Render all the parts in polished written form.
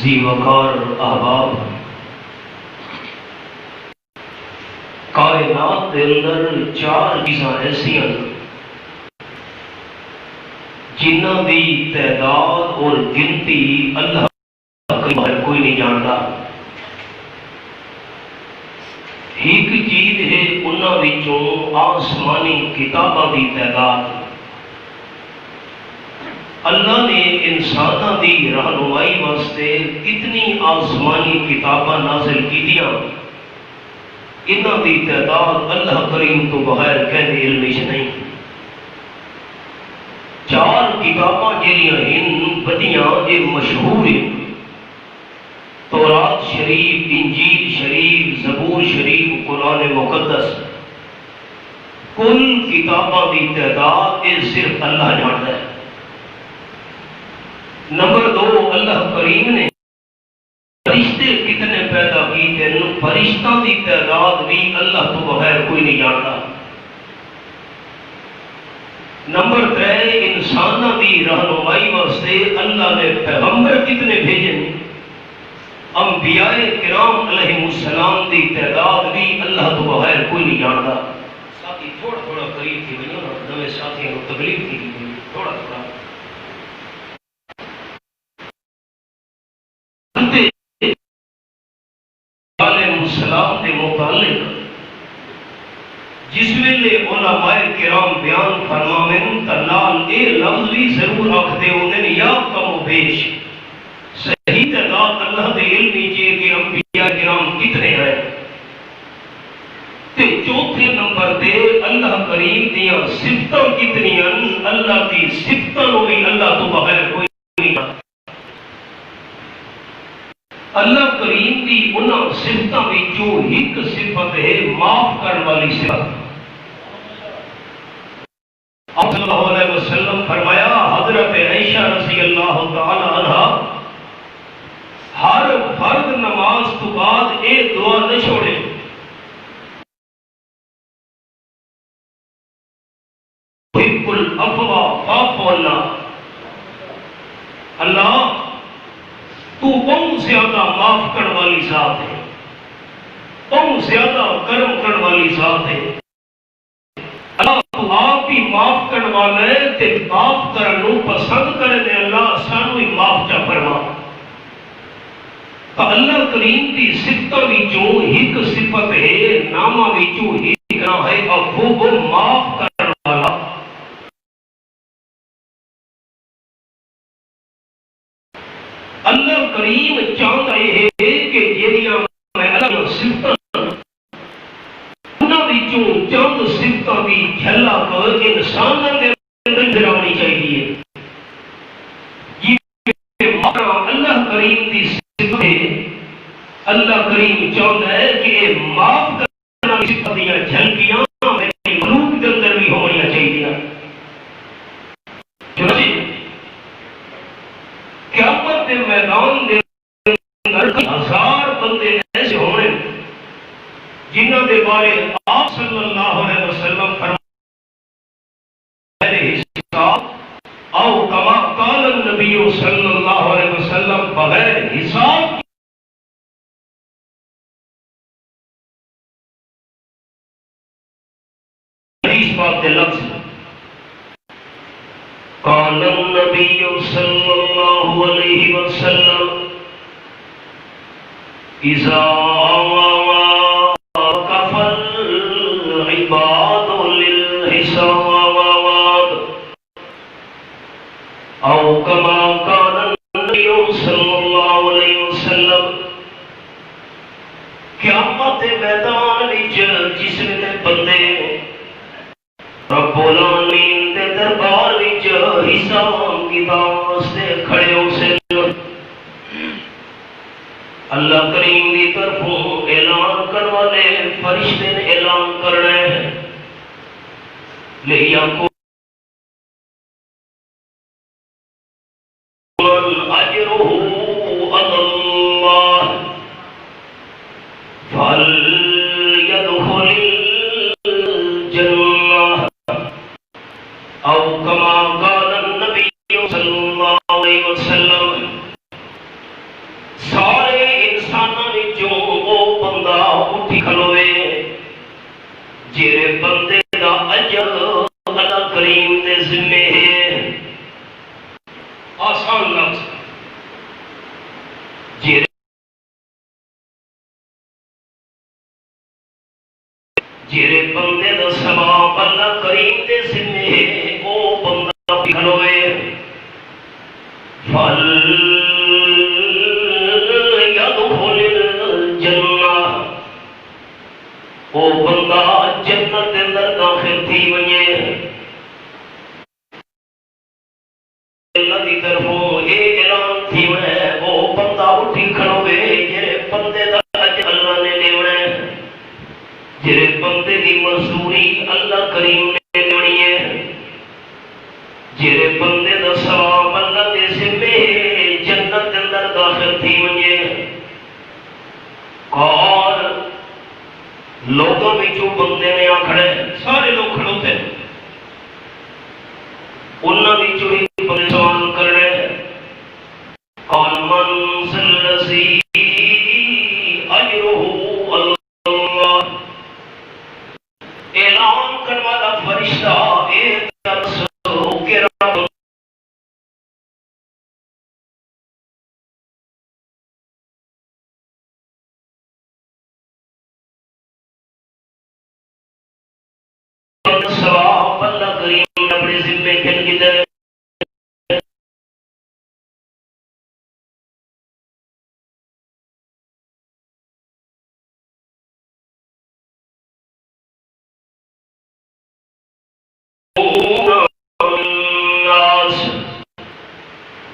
ذی وقار احباب، کائنات کے اندر چار چیزاں ایسا جنہ کی تعداد اور گنتی اللہ کوئی نہیں جانتا۔ ایک چیز ہے انہوں آسمانی کتاباں کی تعداد۔ اللہ نے انسانوں کی رہنمائی واسطے کتنی آسمانی کتاباں نازل کیتیاں، انہاں کی تعداد اللہ کریم تو بغیر کہنے علم نہیں۔ چار کتاباں جہاں ہیں بڑیاں یہ مشہور ہیں، تورات شریف، انجیل شریف، زبور شریف، قرآن مقدس۔ کل کتاباں کی تعداد یہ صرف اللہ جانتا ہے۔ نمبر دو، اللہ کریم نے فرشتے کتنے پیدا کیتے ہیں، فرشتوں کی تعداد بھی اللہ تو بغیر کوئی نہیں جانتا۔ نمبر تین، انسانوں کی رہنمائی واسطے اللہ نے پیغمبر کتنے بھیجے ہیں، انبیاء کرام علیہ السلام کی تعداد بھی اللہ تو بغیر کوئی نہیں جانتا۔ ساتھی تھوڑا تھوڑا قریب تھی بھائی، نئے ساتھیوں کو تکلیف تھی تھوڑا تھوڑا علیہ السلام کے متعلق جس ویلے علماء کرام بیان فرماویں تا نال اے لفظ بھی ضرور رکھتے ہوندے یا کم و بیش صحیح تعداد اللہ دے علم وچ کہ انبیاء کرام کتنے ہیں۔ تے چوتھے نمبر تے اللہ کریم دیاں صفتاں کتنی ہیں، اللہ کی صفتاں بھی اللہ تو بغیر کوئی نہیں جانتا۔ اللہ کریم کی انہاں صفتاں وچوں ایک صفت ہے معاف کرنے والی صفت۔ آپ صلی اللہ علیہ وسلم فرمایا، حضرت عائشہ رضی اللہ تعالی عنہا ہر فرد نماز تو بعد ایک دعا نہ چھوڑے، حب العفو فاعف عنا، اللہ تو بہت زیادہ معاف کرنے والی ذات ہے، بہت زیادہ کرم کرنے والی ذات ہے۔ اللہ تو آپ ہی معاف کرنے والا ہے تے معاف کرنے پسند کرے تے اللہ سانو ہی معاف چا فرما۔ تو اللہ کریم کی صفتوں وچوں ایک صفت ہے، نامہ وچوں ایک نام ہے عفو، معاف کرنے والا۔ اللہ کریم چاہتا ہے کہ جہاں میں اللہ صفتاں انہاں وچوں چند صفتاں دی جھلک انساناں دے اندر آنی چاہیے۔ یہ اللہ کریم دی صفت ہے، اللہ کریم چاہتا ہے کہ معاف کرنے والی صفت دیاں جھلکیاں میرے مخلوق دے اندر بھی ہونی چاہیے۔ قیامت کے میدان دے اندر ہزار بندے ایسے ہونے جنہاں دے بارے آپ صلی اللہ علیہ وسلم فرماتے حساب او کما قال النبی صلی اللہ علیہ وسلم بغیر حساب حدیث پاک کے لفظ قال النبی صلی اللہ علیہ وسلم اذا وقف العباد للحساب او کما قال النبی صلی اللہ علیہ وسلم، قیامت میدان وچ جس نے بندے رب العالمین دے دربار وچ حساب کتاب سے کھڑے ہو سے اللہ کریم کی طرفوں اعلان کرنے والے فرشتے نے اعلان کرنا ہے لیا کو اجرہ علی اللہ فلیدخل الجنہ او کما قال النبی صلی اللہ علیہ وسلم۔ جیرے بندے دا اجر اللہ کریم دے ذمے ہے. آسان لفظ. جیرے بندے دا ثواب اللہ کریم دے ذمے ہے او بندہ کھلوے. فل یدخل الجنہ او بندہ جنت دے اندر داخل تھی ونجے. اللہ دی طرفوں اے اعلان تھی وے او بندہ اٹھی کھڑوے جڑے بندے دا اجر اللہ نے دیونا ہے. جڑے بندے دی مزدوری اللہ کریم نے دینی ہے. جڑے بندے دا ثواب اللہ دے ذمے جنت دے اندر داخل تھی ونجے. اور لوگوں وچوں بندے نے آکھڑے سارے لوگ کھڑوتے انہاں وچوں ہی سوال کر رہے قال من الذی اجرہ اللہ. اعلان کرنے والا فرشتہ اے دسو کہ رب ثواب اللہ کریم نے اپنے ذمے کن کیتا ہے.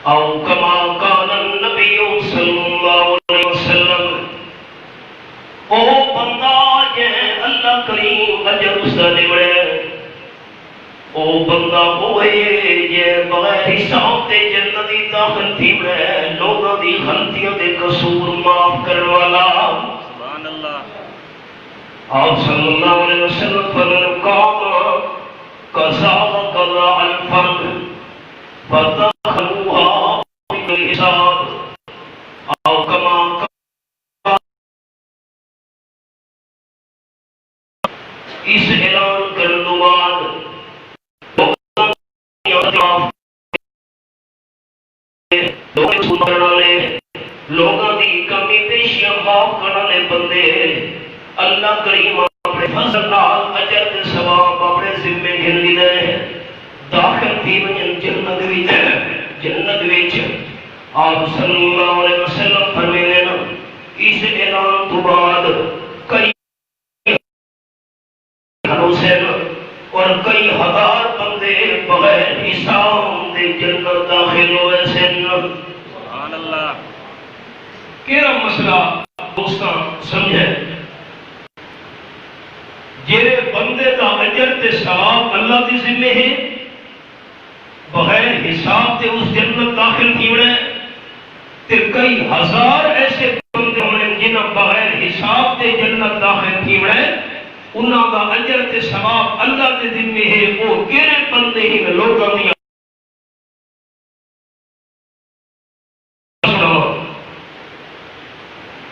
او کما قال النبی صلی اللہ علیہ وسلم. او بندہ جے اللہ کریم اجر اس دا دیوڑے او بندہ ہوئے جے بغیر حساب تے جنت دی داخل تھی وے لوگاں دی غلطیاں دے قصور معاف کرنے والا. سبحان اللہ. آپ صلی اللہ علیہ وسلم فرمایا قام قضا قضا الفرد فتدخلوها بالحساب او کما اس اعلان کرنے کے بعد لوگوں کی کمی پیشیاں معاف کرنے والے بندے اللہ کریم اپنے فضل نال اجر تے ثواب اپنے ذمے گن لیندے داخل تھی ونجن جنت وچ. جنت وچ آپ صلی اللہ علیہ وسلم فرماتے ہیں اس اعلان تو بعد کئی حسین اور کئی ہزار بندے بغیر حساب دے جنت داخل ہوئے سن. سبحان اللہ. کیڑا مسئلہ دوستاں سمجھے. جڑے بندے دا اجر تے ثواب اللہ دی ذمہ ہے بغیر حساب تے اس جنت داخل تھیوڑے تے کئی ہزار ایسے بندے ہونے جنہاں بغیر حساب تے جنت داخل تھیوڑے انہاں دا اجر تے ثواب اللہ دے ذمہ ہے. وہ کیڑے بندے ہی لوگاں دی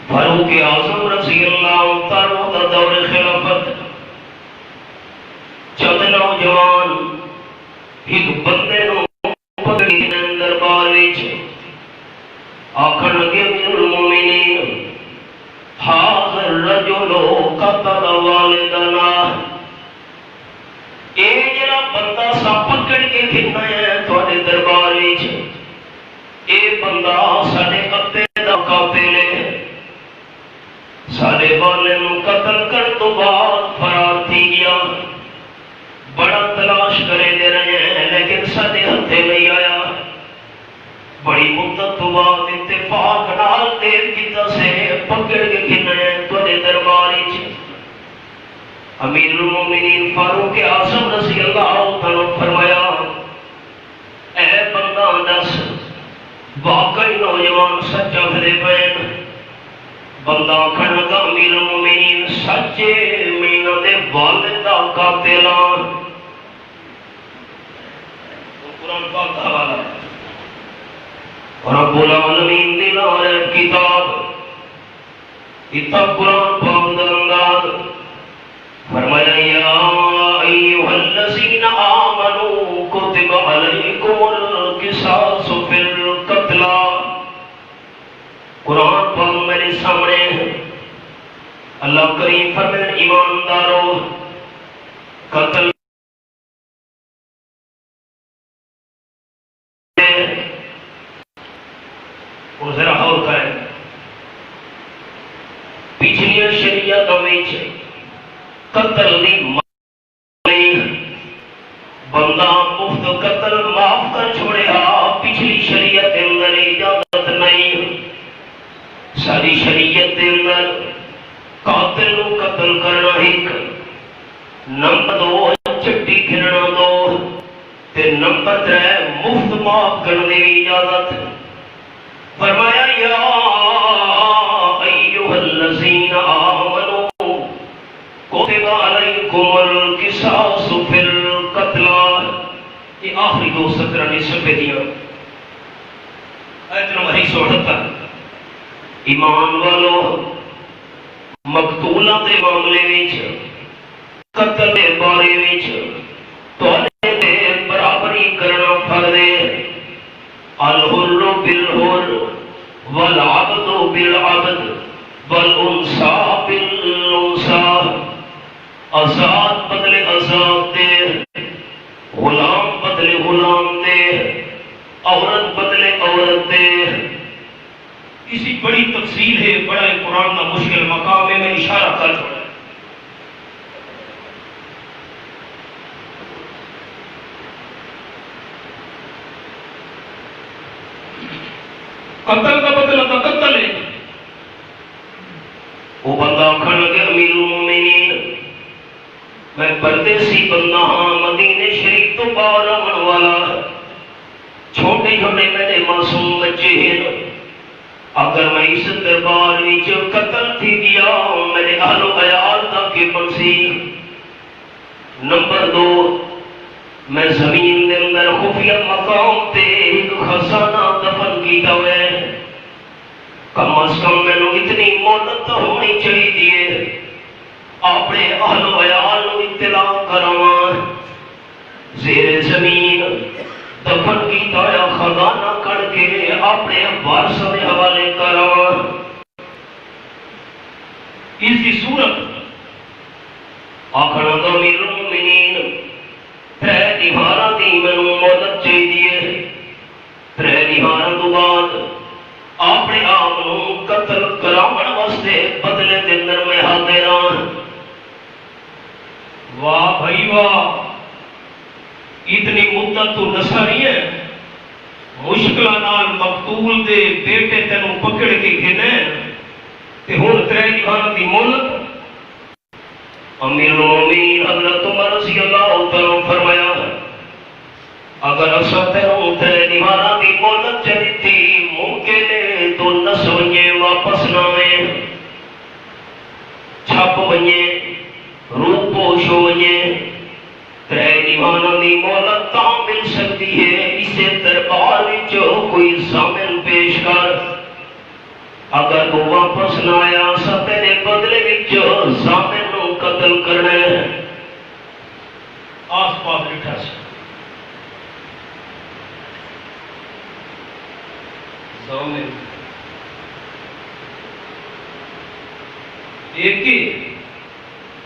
فاروق اعظم رضی اللہ تعالی عنہ دا دور خلافت چند نوجوان ایک بندے نو پکڑی دربار وچ آکھن لگے امیر المومنین حاضر رجل قتل والدنا. اے جڑا بندہ سا پکڑ کے کھنا ہے تواڈے دربار وچ اے بندہ ساڈے ابے دا قاتل ہے. ساڈے والے نو قتل کر تو بعد فرار تھی گیا. بڑا تلاش کرے دے رہے ہیں لیکن ساڈے ہتھے نہیں آیا. بڑی مدت تو بعد اتفاق نال دیر کیتا سے پکڑ کے کھنا ہے تواڈے دربار وچ. امیر المومنین فاروق اعظم رضی اللہ تعالی فرمایا اے بندہ دس واقعی نوجوان سچا پھرے پین. بندہ آکھن لگا امیر المومنین سچے مینہ دے والد دا قاتلان. قرآن پاک دا حوالہ ہے رب العالمین دی نازل کتاب اتنا قرآن پاک دا انداز فرمایا یا ایھا الذین آمنوا کتب علیکم القصاص فی القتلی. قرآن پاک میرے سامنے ہے. اللہ کریم فرمائے ایماندارو قتل اور ذرا اور کریں پچھلی شریعت وچ قتل دی بندہ مفت قتل معاف کر چھوڑیا. پچھلی شریعت دے اندر اجازت نہیں. ساری شریعت دے اندر قاتل نو قتل کرنا ایک، نمبر 2 چٹی کھڑنا 2 تے نمبر 3 مفت معاف کرنے کی اجازت. فرمایا یا ایھا الذین آمنوا کتب علیکم القصاص فی القتلی. یہ آخری 2 سطر نے صفحے دیا ایت نمبر 178. ایمان والو مقتولاں دے معاملے وچ قتل دے بارے وچ تواڈے تے برابری کرنا فرض ہے. الحر بالحر والعبد بالعبد والانثى بالانثى. آزاد بدلے آزاد دے، غلام بدلے غلام دے، عورت بدلے عورت دے. اسی بڑی تفصیل ہے، بڑا قرآن کا مشکل مقام ہے، میں اشارہ کر چھوڑا. قتل کا بدلہ کا قتل ہے. وہ بندہ کھڑ گیا امیر المومنین میں پردیسی بندہ ہاں، مدینے شریف تو باہر آنے والا. چھوٹے چھوٹے میرے معصوم بچے ہیں. اگر میں اس دربار وچ قتل تھی گیا میرے اہل و عیال تک کے منسی. نمبر 2 میں زمین دے اندر خفیہ مقام تے ایک خزانہ دفن کیتا ہوا ہے. کم از کم میں اتنی مہلت ہونی چاہیے اپنے اہل و عیال نو اطلاع کراواں. زیر زمین دفن کیتا ہوا خزانہ کڑ کے اپنے وارثاں دے حوالے کراواں. اس کی صورت آخر امیر المومنین 3 دیہاراں دی مینوں مہلت چاہیے. 3 دیہاراں تو بعد اپنے آپ کو قتل کراون واسطے بدلے دے اندر میں حاضر ہاں. واہ بھائی واہ، اتنی مدت تو نسا نہیں ہے. مشکلاں نال مقتول دے بیٹے تینوں پکڑ کے گھنے تے ہن 3 دیہاراں دی مہلت. امیر المومنین حضرت عمر رضی اللہ تعالیٰ فرمایا اگر اساں تینوں 3 دیہاراں دی مہلت چلتی ممکن ہے تو نس ونجے واپس نہ آئے، چھپ ونجے، روح پوش ہو ونجے. 3 دیہاراں دی مہلت تاں مل سکتی ہے اسے دربار وچ کوئی ضامن پیش کر. اگر تو واپس نہ آیا سا تیرے بدلے وچ ضامن نو قتل کرنا ہے. آس پاس بیٹھا سی ضامن ایک ہی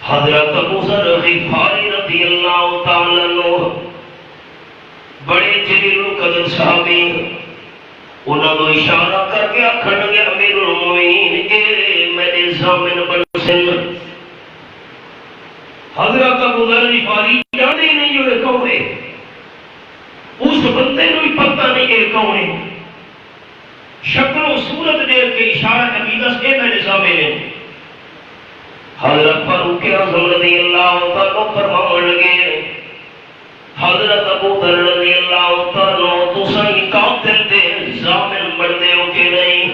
حضرت ابو ذر غفاری رضی اللہ تعالی عنہ بڑے جلیل القدر صحابی. انہوں نے اشارہ کر کے آخر گیا امیر المومنین اے میرے ضامن بن سن. حضرت ابو ذر غفاری جانے نہیں ہوئے کون ہے، اس بندے کو بھی پتہ نہیں ہے کون ہے. شکل و صورت دیکھ کے اشارہ عقیدہ سے میرے ضامن ہے. حضرت فاروق اعظم رضی اللہ تعالیٰ فرمان لگے حضرت ابو ذر رضی اللہ تعالیٰ تساں قاتل دے ضامن بنتے ہو کہ نہیں؟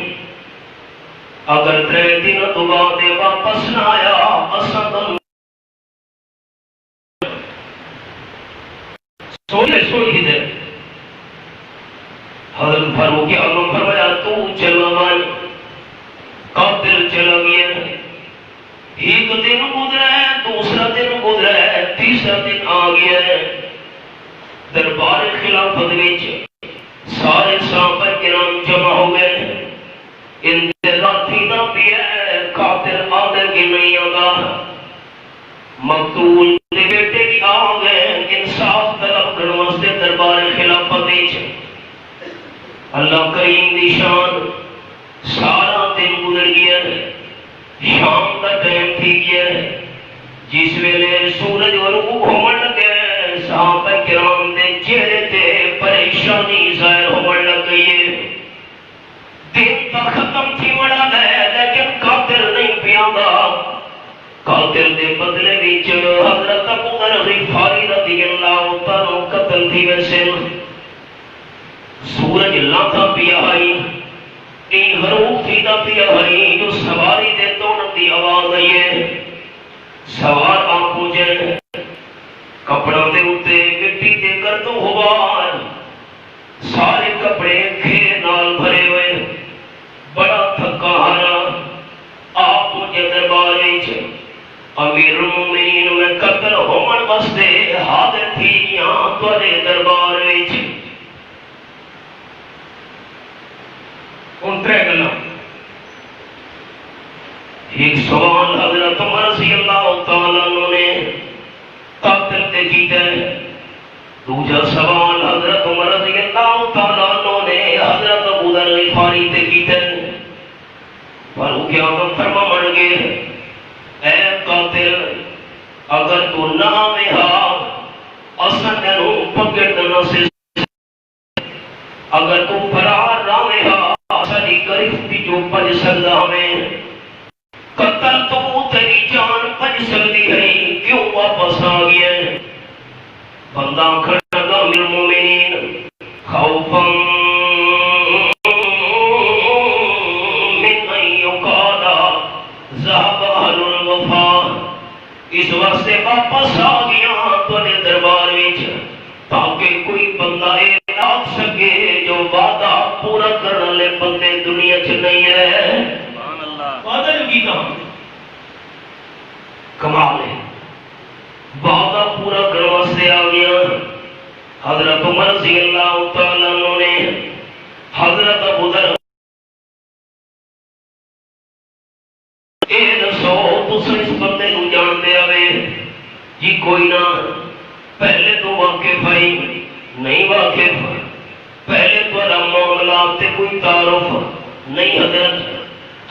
اگر 3 دن تو بعد واپس نہ آیا اساں تم سوئی دے. حضرت فاروق اعظم فرمایا تو چلا مان. قاتل چلا گیا ایک دن گزرا ہے، دوسرا دن گزرا ہے، تیسرا دن آ گیا ہے۔ دربار خلافت وچ سارے صحابہ کرام جمع ہو گئے، انتظار تھیدا پیا ہے قاتل آدھے کی نہیں آتا۔ مقتول دے بیٹے بھی آ گئے انصاف طلب کرنے واسطے دربار خلافت وچ۔ اللہ کریم دی شان، سارا دن گزر گیا ہے، شام کا ٹائم تھی گیا ہے، جس ویلے سورج غروب ہون لگے صحابہ کرام دے چہرے تے پریشانی ظاہر ہون لگ گئی ہے۔ دن تو ختم تھی وڑا ہے لیکن قاتل نہیں پیاندا۔ قاتل دے بدلے وچ حضرت ابو ذر غفاری رضی اللہ تعالی قتل تھی ویسے۔ سورج لاتا پیا ہے، غروب تھیدا پیا ہے، جو سواری دے دوڑن دی آواز آئی ہے۔ سوار آنکھوں جن کپڑوں دے اتے مٹی تے گرد و غبار، سارے کپڑے کھیر نال بھرے ہوئے، بڑا تھکا ہارا آپ مجھے دربار وچ امیر المومنین میں قتل ہومن واسطے حاضر تھی یہاں تواڈے دربار وچ۔ ان ترے گلاں، ایک سوال حضرت عمر رضی اللہ تعالیٰ عنہ نے قاتل تے کیتا ہے، دوجا سوال حضرت عمر رضی اللہ تعالیٰ عنہ نے حضرت ابو ذر غفاری تے کیتا ہے۔ پر وہ کیا فرما بن گئے، اے قاتل اگر تو نہ میں ہاں اساں تینوں پکڑ دینا سے، اگر تو فرار نہ میں ہاں ساری گرفتی جو پج سکدا ہمیں، قتل تو تیری جان پج سکتی ہے، کیوں واپس آ گیا؟ بندہ کھڑا گا امیر المومنین خوفا من ان یقال ذهب اهل الوفا، اس واسطے واپس آ گیا تواڈے دربار وچ تاکہ کوئی بندہ یہ آکھ سکے جو وعدہ پورا کرنے والے بندے دنیا چ نہیں ہے۔ وعدہ جو کیتا کمال ہے، وعدہ پورا کرنے واسطے آ گیا۔ حضرت عمر رضی اللہ تعالیٰ عنہ نے حضرت ابو ذر اے دسو تساں اس بندے نوں جانتے آوے؟ جی کوئی نہ، پہلے تو واقف ہے نہیں واقف، پہلے تو معاملات تے کوئی تعارف نہیں حضرت۔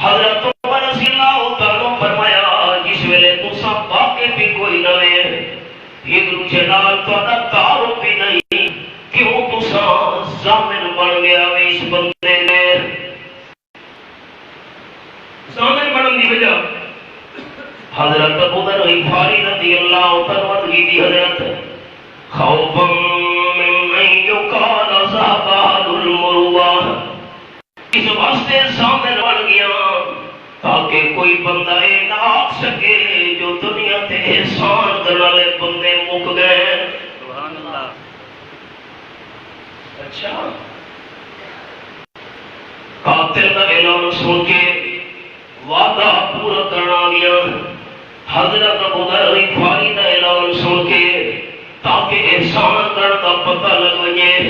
حضرت عمر رضی اللہ تعالیٰ فرمایا جس ویلے تساں واقف بھی کوئی نہ وے، ایک دوسرے نال تہاڈا تعارف بھی نہیں، کیوں تساں ضامن بن گیا وے اس بندے نے؟ ضامن بنن دی وجہ حضرت ابو ذر غفاری رضی اللہ تعالی عنہ دی حضرت خوفا من ان یقال ذهب اهل المروہ، اس واسطے ضامن بن گیا تاکہ کوئی بندہ یہ نہ آکھ سکے جو دنیا تے احسان کرنے والے بندے مک گئے۔ سبحان اللہ۔ اچھا، قاتل کا اعلان سن کے وعدہ پورا کرنا گیا، حضرت ابو ذر غفاری کا اعلان سن کے تاکہ احسان کرنے کا پتہ لگ جائے،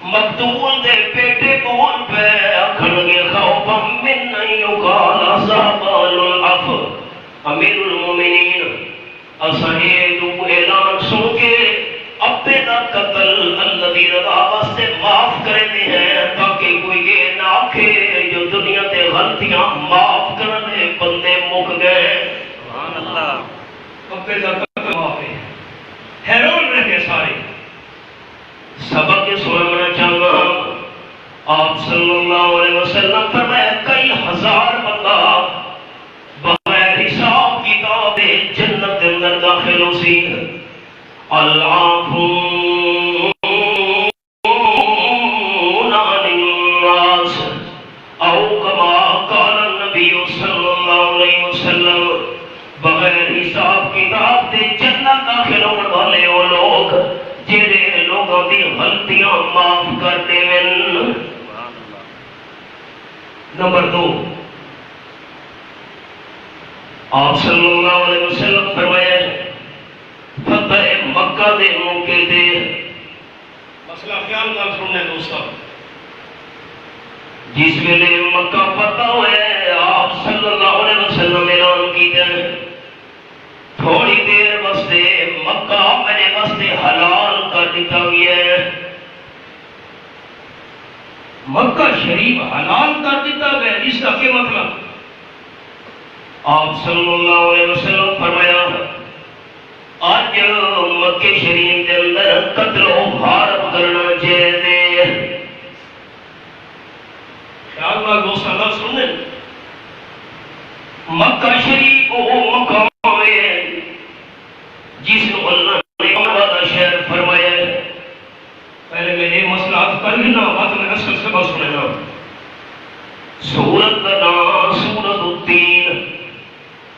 مقتول دے بیٹے بول پہ آکھن گے خوفا من ان یقال ذهب اهل العفو، امیر المومنین اساں اعلان سن کے اپنے دا قتل اللہ دی رضا واسطے معاف کرتے ہیں تاکہ کوئی یہ نہ آکھے جو دنیا تے غلطیاں معاف کرنے بندے مک گئے۔ سبحان اللہ۔ اپنے دا قتل معاف ہے، حیران رہ گئے سارے۔ سبق سننا چاہتا ہوں، آپ صلی اللہ علیہ وسلم فرمایا کئی ہزار بندہ بغیر حساب کتاب جنت کے اندر داخل ہو سی۔ العافون عن الناس او کما قال النبی صلی اللہ علیہ وسلم، بغیر حساب کتاب دے جنت داخل ہونے والے وہ لوگ جڑے لوگوں دی غلطیاں معاف کر دے۔ نمبر 2، آپ صلی اللہ علیہ وسلم فرمایا فتح مکہ دے موقع دے مسئلہ خیال نال سننے دوستو، جس ویلے مکہ فتح ہوئے آپ صلی اللہ علیہ وسلم اعلان کیتے تھوڑی دیر واسطے مکہ میرے واسطے حلال کر دیتا گیا ہے، مکہ شریف حلال کر دیتا گیا، اس کا کیا مطلب؟ آپ صلی اللہ علیہ وسلم فرمایا آج مکہ شریف کے اندر قتل و غارت کرنا چاہیے۔ خیال نال دوست اللہ سننے، مکہ شریف وہ مقام ہے جس کو اللہ نے والا شہر فرمایا ہے۔ پہلے میں یہ مسئلہ کر لینا، بعد میں اصل سے بات سننا۔ سورت کا نام سورت التین،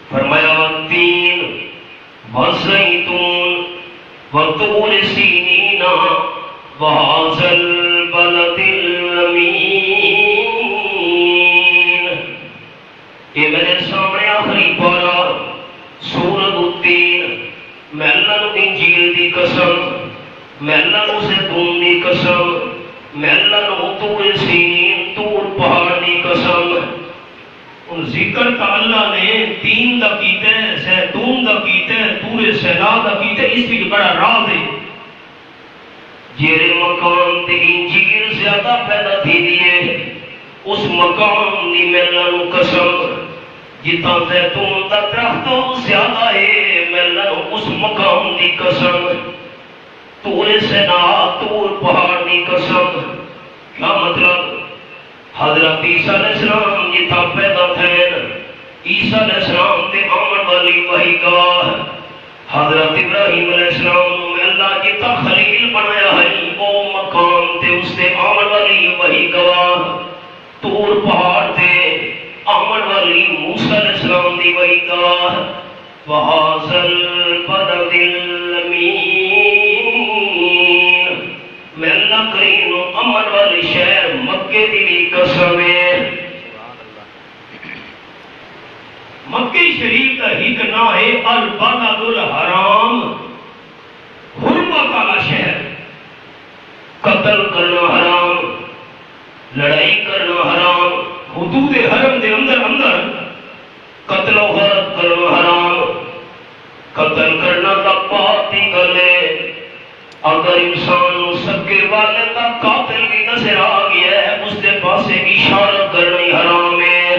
فرمایا والتین والزیتون وطور سینین وہذا البلد الامین۔ یہ میرے سامنے آخری پارا سورت التین، میں اللہ نو انجیل دی قسم، میں اللہ نو زیتون دی قسم، میں اللہ نو طور سینین طور پہاڑ دی قسم۔ ان ذکر کا اللہ نے تین دا کیتے ہیں، زیتون دا کیتے ہیں، طور سینا دا کیتے ہیں، اس بھی بڑا راز ہے۔ جیرے مقام تے انجیل زیادہ پیدا تھی دیئے اس مقام دی میں اللہ نو قسم، جتا زیتون دا درخت زیادہ ہے میں اللہ نو اس مقام دی قسم، طور سینا طور پہاڑ دی قسم۔ کیا مطلب؟ حضرت عیسیٰ علیہ السلام جتا پیدا تھے، عیسیٰ علیہ السلام تے آمن والی وہی گواہ، حضرت ابراہیم علیہ السلام میں اللہ جتا خلیل بنایا ہے وہ مقام تے اس تے آمن والی وہی گواہ، طور پہاڑ تے آمن والی موسیٰ علیہ السلام دی وہی گواہ، وَهَذَا الْبَلَدِ الْأَمِينَ۔ میں اللہ کریم امن والی شہر مکے دی بھی قسم ہے۔ مکہ شریف کا ہی نام ہے البلد الحرام، حرمت والا شہر۔ قتل کرنا حرام، لڑائی کرنا حرام، حدود حرم دے اندر اندر قتل و غارت کرنا حرام۔ قتل کرنا کا بات ہی گلے، اگر انسان سکے والے کا قاتل بھی نظر آ گیا ہے اس کے پاسے اشارت کرنی حرام ہے۔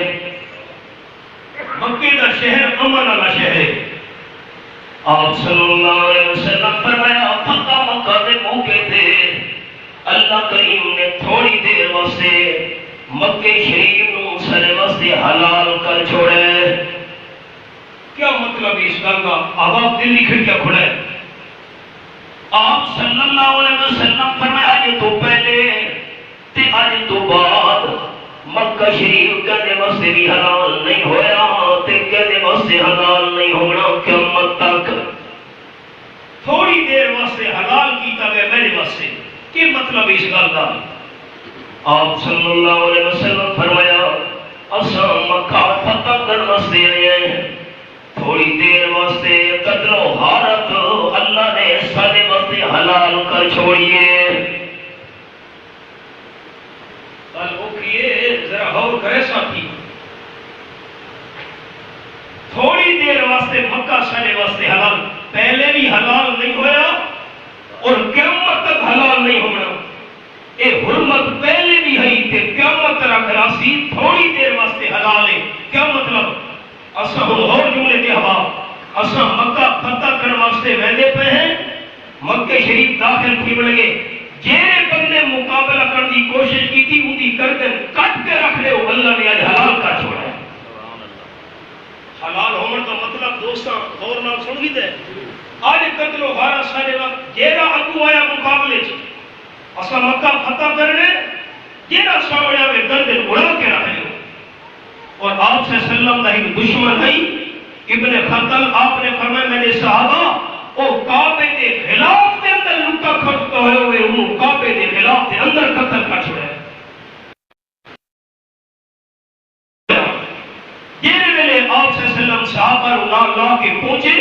مکہ کا شہر امن والا شہر ہے۔ آپ صلی اللہ علیہ وسلم فرمایا فتح مکہ دے موقع تھے اللہ کریم نے تھوڑی دیر واسطے مکہ شریف نو سارے واسطے حلال کر چھوڑے۔ کیا مطلب اس گل کا؟ آپ دل لکھ کیا کھڑا ہے؟ آپ صلی اللہ علیہ وسلم فرمایا آج تو پہلے تے آج تو بعد مکہ شریف کہنے واسطے بھی حلال نہیں ہویا تے کہنے واسطے حلال نہیں ہونا قیامت تک۔ تھوڑی دیر واسطے حلال کیتا گیا میرے واسطے، کیا مطلب اس گل کا؟ آپ صلی اللہ علیہ وسلم فرمایا اساں مکہ فتح کرنے واسطے آئے ہیں، تھوڑی دیر واسطے قتل و غارت اللہ نے سارے واسطے حلال کر چھوڑیے۔ کل اٹھئے ذرا غور کرے ساتھی، تھوڑی دیر واسطے مکہ سارے واسطے حلال، پہلے بھی حلال نہیں ہویا اور قیامت تک حلال نہیں ہونا۔ اے حرمت پہلے بھی ہے تے قیامت تک راسی تھوڑی دیر واسطے حلال ہے۔ کیا مطلب؟ اساں اور جملے دے ہوا اساں مکہ فتح کرنے واسطے ویندے پے ہیں، مکہ شریف داخل تھی لگے جیڑے بندے مقابلہ کرنے کی کوشش کی تھی اودی گردن کٹ کے رکھ لے اللہ نے آج حلال کر چھوڑا ہے۔ حلال ہونے کا مطلب دوستاں غور نال سن گئے تے آج قتل و غارت سارے وقت جیڑا اگو آیا مقابلے چ اساں مکہ فتح کرنے جیڑا سامنے میں گردن اڑا کے رکھ لے۔ اور آپ سے سلم دا ایک دشمن ہے ابن خطل، آپ نے فرمایا میرے صحابہ او کعبے کے خلاف دے اندر لکا کھڑتا ہوئے انہوں کعبے کے خلاف دے اندر قتل کر چھوڑا ہے۔ جیرے ویلے آپ سے سلم صحابہ کے پہنچے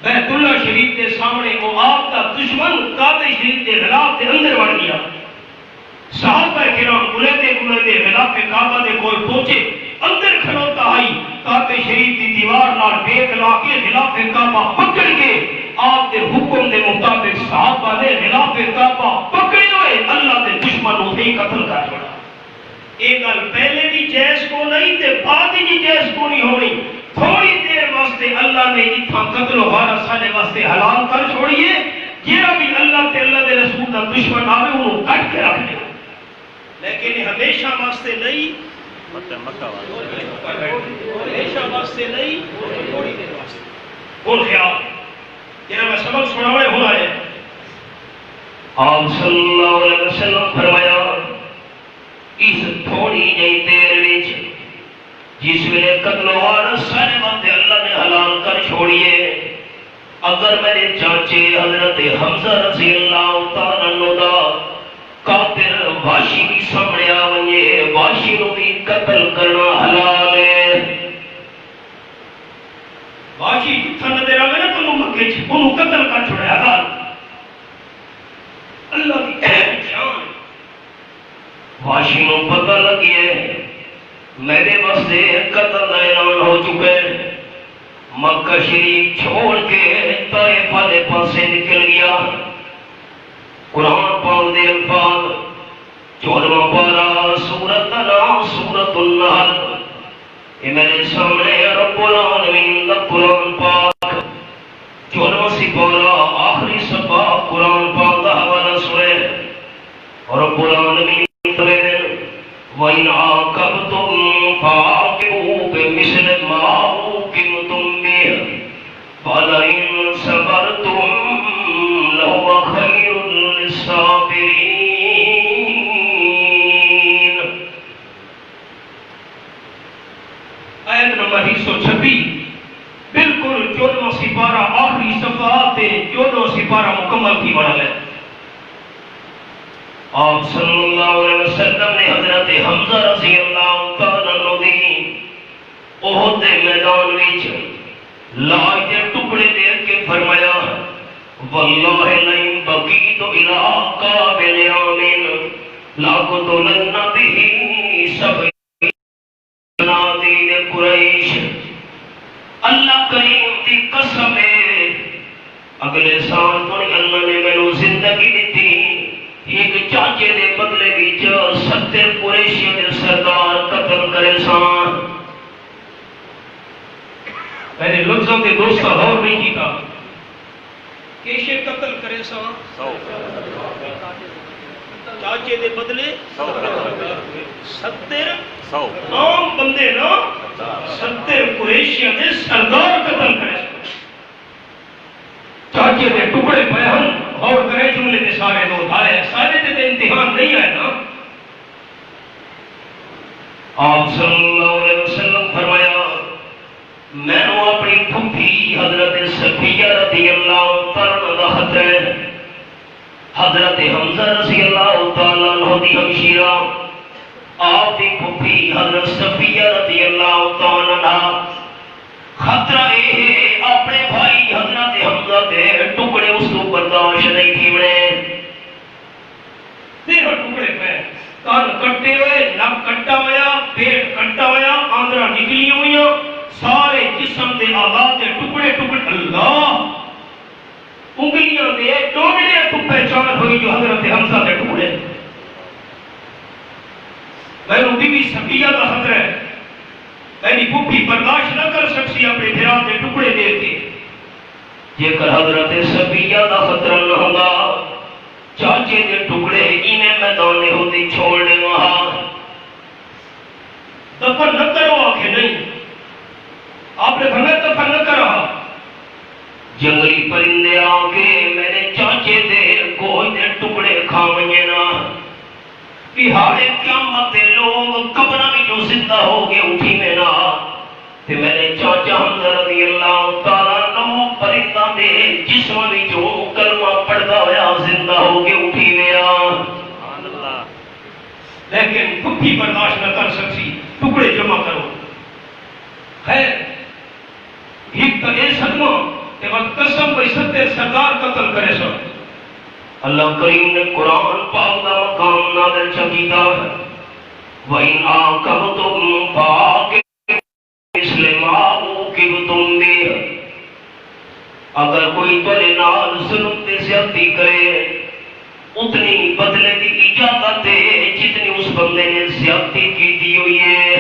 بیت اللہ شریف کے سامنے، وہ آپ کا دشمن کعبہ شریف کے غلاف کے اندر بڑھ گیا. صحابہ کرام بلندے غلاف کعبہ دے کول پہنچے، اندر کھلوتا آئی کعبہ شریف کی دیوار نال بیک لا کے غلاف کعبہ پکڑ کے آپ کے حکم دے مطابق صحابہ نے غلاف کعبہ پکڑے ہوئے اللہ کے دشمن کو ہی قتل کر چھوڑا. یہ گل پہلے بھی جائز کو نہیں تے بعد بھی جائز کو نہیں ہونی. تھوڑی دیر واسطے اللہ نے اتنا قتل و غارت سارے واسطے حلال کر چھوڑیے. جہاں بھی اللہ تے اللہ دے رسول کا دشمن آوے انہوں کٹ کے رکھ دیا، لیکن ہمیشہ واسطے نہیں، ہمیشہ واسطے نہیں، تھوڑی دیر واسطے. اور خیال جنہاں میں سبق سناوے ہوا ہے، آپ صلی اللہ علیہ وسلم فرمایا اس تھوڑی جئی دیر وچ جس ویلے قتل و غارت سارے واسطے اللہ نے حلال کر چھوڑیے، اگر میرے چاچے حضرت حمزہ رضی اللہ تعالیٰ عنہ دا کافر واشی بھی سامنے آ ونجے، واشی نو بھی قتل کرنا حلال ہے. واشی جتھا نظر آوے نا تو مکے چ انہوں قتل کر چھوڑے حلال. اللہ کی اہم شان. واشی نو پتہ لگیے میرے واسطے قتل کا اعلان ہو چکے، مکہ شریف چھوڑ کے طائف والے پاسے نکل گیا. قرآن پاک دے الفاظ 14واں پارہ سورۃ النحل، سورۃ النحل، یہ میرے سامنے رب العالمین کا قرآن پاک 14واں سپارہ آخری صفحہ قرآن پاک کا حوالہ سنے. رب العالمین وَإِنْ عَاقَبْتُمْ فَعَاقِبُوا بِمِثْلِ مَا عُوقِبْتُمْ بِهِ وَلَئِنْ صَبَرْتُمْ لَهُوَ خَيْرٌ لِلصَّابِرِينَ. آیت نمبر 126 بالکل 14واں سپارہ آخری صفحہ تے 14واں سپارہ مکمل کی بنا ہے. آپ صلی اللہ علیہ وسلم نے حضرت حمزہ رضی اللہ تعالیٰ عنہ دی احد دے میدان وچ لاج دے ٹکڑے دے کے فرمایا واللہ لئن بقیت الی قابل آمین لاقتلن بہ سبعین دین قریش. اللہ کریم دی قسم ہے اگلے سال تو اللہ نے مینوں زندگی دیتی، ایک چاچے دے بدلے وچ 70 قریشیوں دے سردار قتل کرے سان. میں نے لفظوں کے دوست کا غور نہیں کیتا، کیسے قتل کرے سان؟ چاچے دے بدلے 70 عام بندے نا 70 قریشیوں دے سردار قتل کرے سان. چاچے دے ٹکڑے پے ہن اور کرے جملے کے سارے لوگ آئے، سارے تے امتحان نہیں آئے نا. آپ صلی اللہ علیہ وسلم فرمایا میں نے اپنی پھپھی حضرت صفیہ رضی اللہ تعالیٰ عنہ خط ہے، حضرت حمزہ رضی اللہ تعالیٰ عنہ دی ہمشیرہ آپ کی پھپھی حضرت صفیہ رضی اللہ تعالیٰ عنہ خطرہ ہے اپنے بھائی حضرت حمزہ کے ٹکڑے اس کو برداشت نہیں تھی بڑے. تیرہ ٹکڑے پہ کان کٹے ہوئے، نک کٹا ہوا، پیٹ کٹا ہوا، آندرا نکلی ہوئی، سارے جسم دے آزاد دے ٹکڑے ٹکڑے. اللہ انگلیاں دے ٹوٹڑے تو پہچان ہوئی جو حضرت حمزہ کے ٹکڑے. میں نے بی بی صفیہ کا خطرہ ہے، میری پھپھی برداشت نہ کر سکسی اپنے بھرا کے ٹکڑے دے کے. جے کر حضرت صفیہ کا خطرہ نہ ہوگا چاچے دے ٹکڑے انہیں میدان ہوتی چھوڑنے وہاں دفن نہ کرو. آنکھیں نہیں، آپ نے فرمایا دفن نہ کرا. جنگلی پرندے آ کے میرے چاچے دے کوئی دے ٹکڑے کھاویں نا کہ ہارے قیامت دے لوگ قبرہ میں جو زندہ ہو گئے اٹھی میں نا تے میرے چاچا حمزہ رضی اللہ تعالیٰ عنہ پرندہ دے جسم میں جو کلمہ پڑھدا ہویا زندہ ہو کے اٹھی میں آ. لیکن پھپھی برداشت نہ کر سکسی ٹکڑے جمع کرو. خیر ایک ٹھیک تو اے صدمہ کہ وقت قسم بھئی ستر سرکار قتل کرے سو اللہ کریم نے قرآن پاک دا مقام نازل چکیتا ہے وَإِنْ عَاقَبْتُمْ فَعَاقِبُوا مِثْلَ مَا عُوقِبْتُمْ بِهِ اگر کوئی تولے نال ظلم تے زیادتی کرے اتنی بدلے دی اجازت ہے جتنی اس بندے نے زیادتی کی دی ہوئی ہے.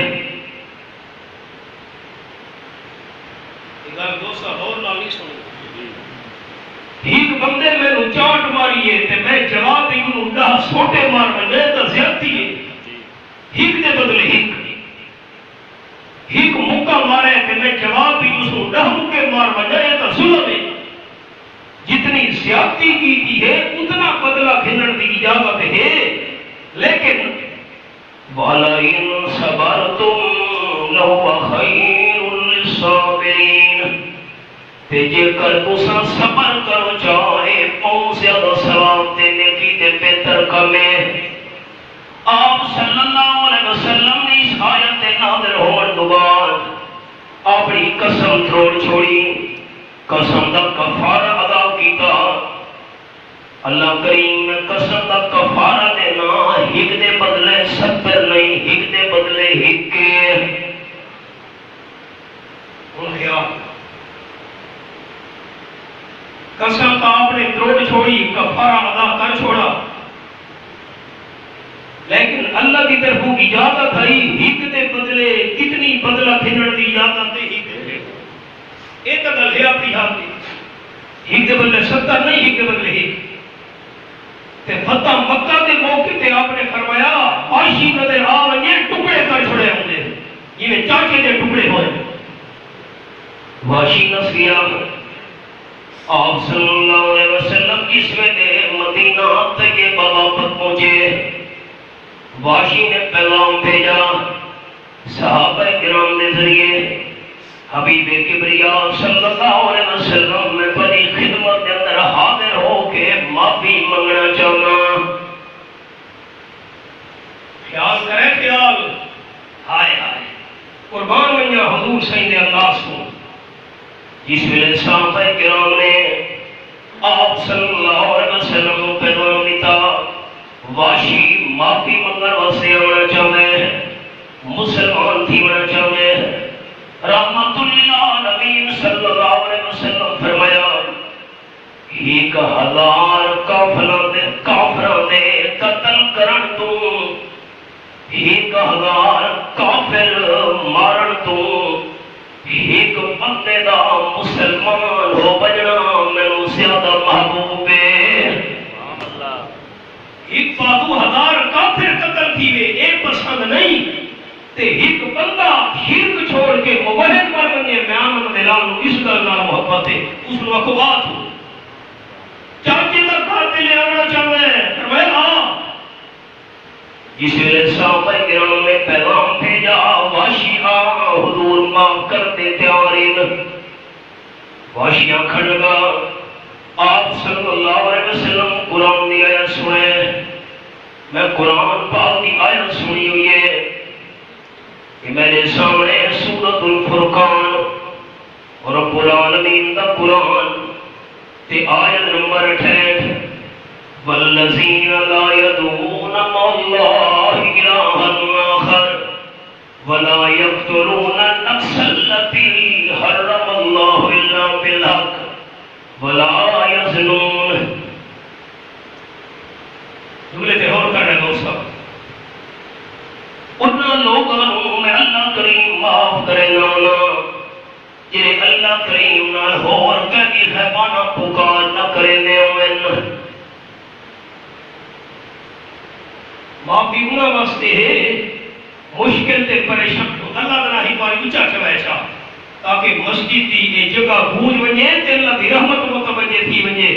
ایک بندے میں نو چاٹ ماری ہے تے میں جواب دی نو ڈا سوٹے مار میں تے زیادتی ہے. ایک دے بدلے ایک موقع مارے تے میں جواب دی اس نو ڈا مکے مار میں تے ظلم ہے. جتنی زیادتی کی تھی ہے اتنا بدلہ گھنن دی اجازت ہے لیکن وَلَئِن صَبَرْتُمْ لَهُوَ خَيْرٌ لِلصَّابِرِينَ تے جے کر تساں صبر کرو چاہے پاؤں زیادہ ثواب تے نیکی تے بہتر کمے. آپ صلی اللہ علیہ وسلم نے اس آیت نازل ہونے تو بعد اپنی قسم توڑ چھوڑی قسم دا کفارہ ادا کیتا. اللہ کریم میں قسم دا کفارہ دینا ہک دے بدلے 70 نہیں ہک دے بدلے ہک کے قسم کا آپ نے توڑ چھوڑی کفارہ ادا کر چھوڑا لیکن اللہ کی طرف اجازت آئی ہک دے بدلے کتنی بدلہ پھرن دی اجازت دے ہک دے ایک گل ہے اپنی ہاتھ دی ایک دے بدلے 70 نہیں ایک دے بدلے ایک تے فتح مکہ کے موقع تے آپ نے فرمایا عاشی نظر آ یہ ٹکڑے کر چھوڑے ہوں گے یہ چاچے کے ٹکڑے ہوئے واشی نصریہ آپ صلی اللہ علیہ وسلم جس ویلے مدینہ طیبہ واپس پہنچے واشی نے پیغام بھیجا صحابہ کرام کے ذریعے حبیب کبریا صلی اللہ علیہ وسلم میں بڑی خدمت کے اندر حاضر ہو کے معافی منگنا چاہنا. خیال کرے خیال ہائے ہائے قربان منیا حضور سید اللہ سو جس ویلے صحابہ کرام نے آپ صلی اللہ علیہ وسلم کو پیغام دیتا واشی معافی منگن واسطے آنا چاہے مسلمان تھی ہونا چاہے رحمت للعالمین صلی اللہ علیہ وسلم فرمایا 1000 کافراں دے قتل کرن تو 1000 کافر مارن تو ایک بندے دا مسلمان ہو بجنا مینوں زیادہ محبوب ہے. ایک 1000 کافر قتل کیے ایک پسند نہیں تے ایک بندہ شرک چھوڑ کے موحد پر بنے میامن دلال اس گل نال محبت ہے اس نو اخوات ہو چاچے دا قاتل لے آنا چاہے فرمایا ہاں جس ویلے صحابہ کرام نے پیغام بھیجا واشی حضور معاف کرتے تیارین واشیاں کھڑ گا آپ صلی اللہ علیہ وسلم قرآن دی آیت سنے میں قرآن پاک کی آیت سنی ہوئی ہے کہ میرے سامنے سورۃ الفرقان اور رب العالمین دا قرآن تے آیت نمبر 68 والذین لا يدعون مع اللہ الہا آخر ولا يقتلون النفس التي حرم اللہ الا بالحق ولا يزنون. جملے تے اور کرنے دوستو انہاں لوگوں میں اللہ کریم معاف کرے نانا جنہیں اللہ کریم نال ہور کہتی خیبانہ پکار نہ کرے نیوین. معافی انہاں واسطے ہے مشکل تے پریشان اللہ تعالیٰ ہی باری اونچا چوائے چاہ تاکہ مسجد دی یہ جگہ گونج ونجے تے اللہ دی رحمت متوجہ تھی ونجے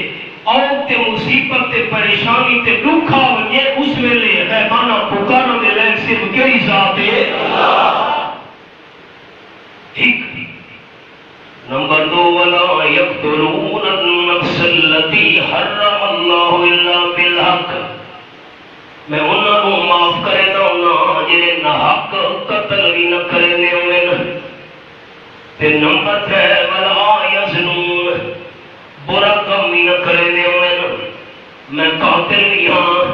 اور تے مصیبت تے پریشانی تے دکھا ونجے اس ویلے خیبانہ پکاروں دے لائق صرف کئی ذات ہے ٹھیک. نمبر 2 ولا يقتلون النفس التي حرم الله الا بالحق میں انہاں کو معاف کرے داں جنہیں نہ حق قتل بھی نہ کرے ہوئے. تے نمبر 3 ولا برا کام بھی نہ کرے دے میں قاتل بھی ہاں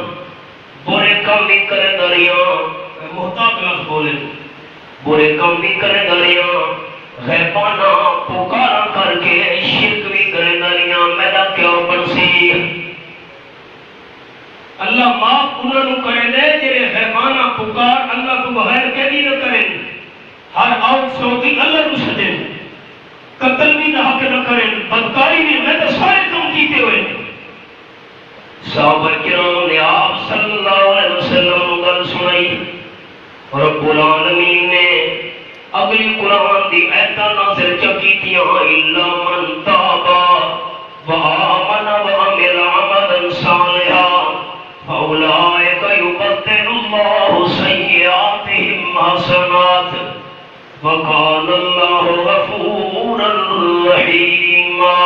برے کام بھی کرے دریاں میں محتاط لفظ بولے برے کام بھی کرے دریاں غیبانہ پکارا کر کے شرک بھی کرے دریاں میرا کیا بنسی اللہ معاف انہوں نے کرے دے جنہیں غیبانہ پکار اللہ تو بغیر کے بھی نہ کریں ہر آؤٹ سوتی اللہ کو سجے قتل بھی نہ حق نہ کریں بدکاری بھی میں تو سارے کام کیتے ہوئے صحابہ کرام نے آپ صلی اللہ علیہ وسلم گل سنائی رب العالمین نے اگلی قرآن دی ایتاں نازل کیتیاں الا من تاب وآمن وعمل عملا صالحا فاولئک یبدل اللہ سیئاتہم حسنات وقال اللہ غفورا رحیما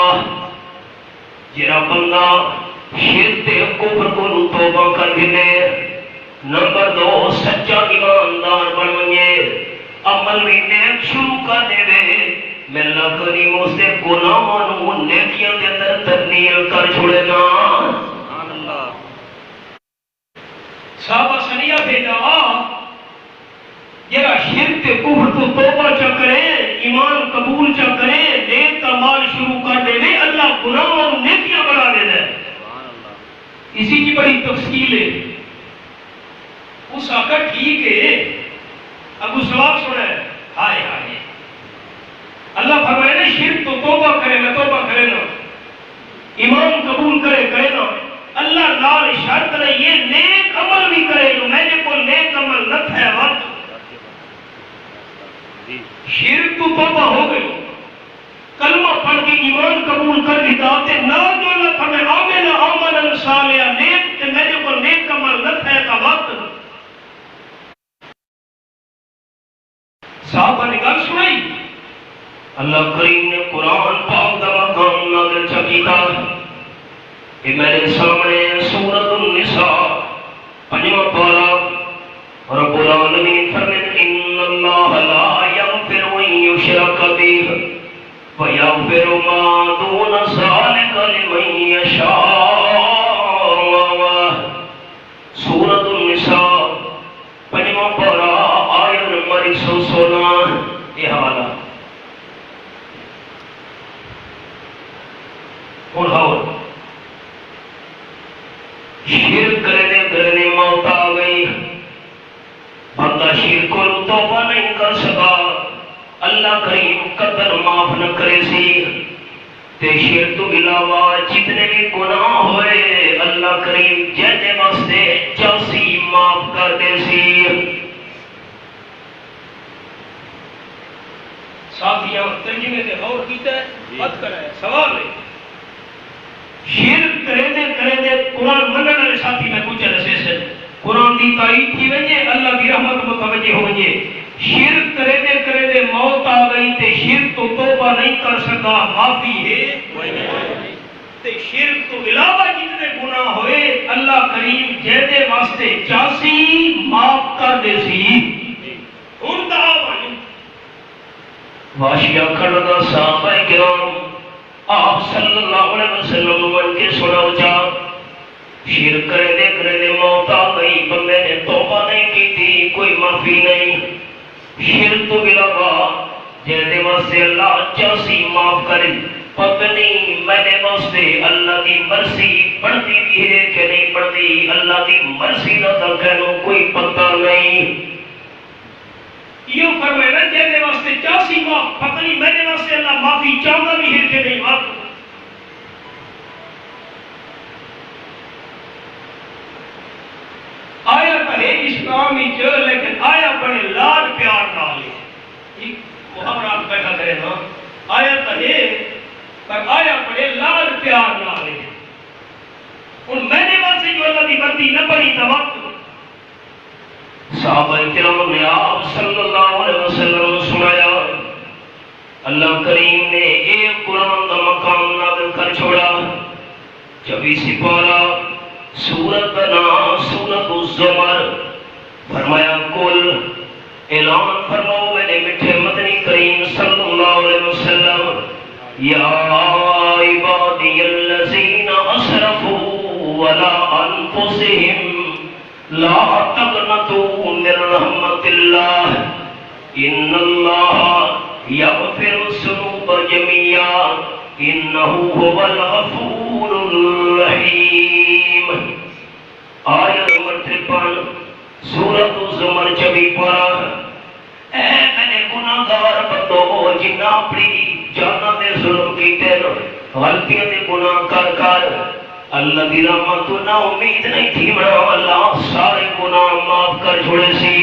جرا بندہ شرک کفر کو توبہ کر دے نمبر 2 سچا ایماندار بن گئے عمل بھی نیک شروع کر دے میں اللہ کریم اس سے گناہوں نیکیاں کے اندر تبدیل کر چھوڑے گا صحابہ سنیا بھیجا جرا شرک کفر کو توبہ چا کرے ایمان قبول چا کرے نیک اعمال شروع کر دے اللہ گناہوں نیکیاں بنا دے دے اسی کی بڑی تفصیل ہے اس آقا ٹھیک ہے ابو سواب سنا ہے ہائے ہائے اللہ فرمائے نا شرک تو توبہ کرے میں توبہ کرے نا ایمان قبول کرے نا اللہ نال شرط نے یہ نیک عمل بھی کرے جو میں نے کو نیک عمل نہ تھے وقت شرک تو توبہ ہو گئی کلمہ پڑھ کے ایمان قبول کر دیتا تے نہ جو اللہ فرمائے عامل عمل صالح نیک تے میں نے کو نیک عمل نہ تھے کا وقت صحابہ نے گل سنائی اللہ کریم نے قرآن پاک دا مقام نازل کیتا کہ میرے سامنے سورۃ النساء 5واں پارہ رب العالمین فرماتے ان اللہ لا یغفر ان یشرک بہ ویغفر ما دون ذلک لمن یشاء سورۃ النساء 5واں پارہ آیت نمبر 116 یہ حوالہ اور شرک کرنے موت آ گئی بندہ شرک کو توبہ نہیں کر سکا اللہ کریم قدر معاف نہ کرے سی تے شرک تو علاوہ جتنے بھی گناہ ہوئے اللہ کریم جیتے واسطے 84 معاف کر دے سی ساتھیاں ترجمے سے غور کیتا ہے مت کرے سوال ہے شرک کرے قرآن منن والے ساتھی میں پوچھا رسے سے قرآن دی تائید کی وجہ اللہ کی رحمت متوجہ ہو گئی شرک کرے موت آ گئی تے شرک تو توبہ نہیں کر سکا معافی ہے تے شرک تو علاوہ جتنے گناہ ہوئے اللہ کریم جیدے واسطے 84 معاف کر دے سی ان دا آوانی واشیہ کھڑا صحابہ کرام آپ صلی اللہ علیہ وسلم من کے سناو جا شرک کرے موت آ گئی بندے نے توبہ نہیں کی تھی کوئی معافی نہیں شرک تو علاوہ جیدے واسطے اللہ 84 معاف کرے پتہ نہیں میرے واسطے اللہ کی مرضی بڑھتی بھی ہے کہ نہیں بڑھتی اللہ کی مرضی کا تو کہنو کوئی پتہ نہیں یہ فرمائے نا جیدے واسطے 84 معاف پتہ نہیں میرے واسطے اللہ معافی چاہتا بھی ہے کہ نہیں معاف آیا کہے اسلامی جو لیکن آیا بڑے لاڈ پیار نالے محمد بیٹھا کرے نا آیا کہے پر آیا بڑے لاڈ پیار نالے ان میں نے واسطے جو اللہ کی مرضی نہ پڑی تھا وقت صحابہ کرام نے آپ صلی اللہ علیہ وسلم سنایا اللہ کریم نے ایک قرآن کا مقام نازل کر چھوڑا 24 پارہ سورت بنا سورت الزمر فرمایا کل اعلان فرماؤ میں نے میٹھے مدنی کریم صلی اللہ علیہ وسلم یا عباد عبادي الذين أسرفوا على أنفسهم لا تقنطوا من رحمة الله إن الله يغفر الذنوب جميعا إنه هو الغفور الرحيم. آیت نمبر 53 سورۃ الزمر 24 پارہ. اے میرے گناہگار بندو جنہ اپنی جاناں دے ظلم کیتے غلطیاں دے گناہ کر کر اللہ دی رحمت نہ امید نہیں تھی، اللہ سارے گناہ معاف کر چھوڑے سی.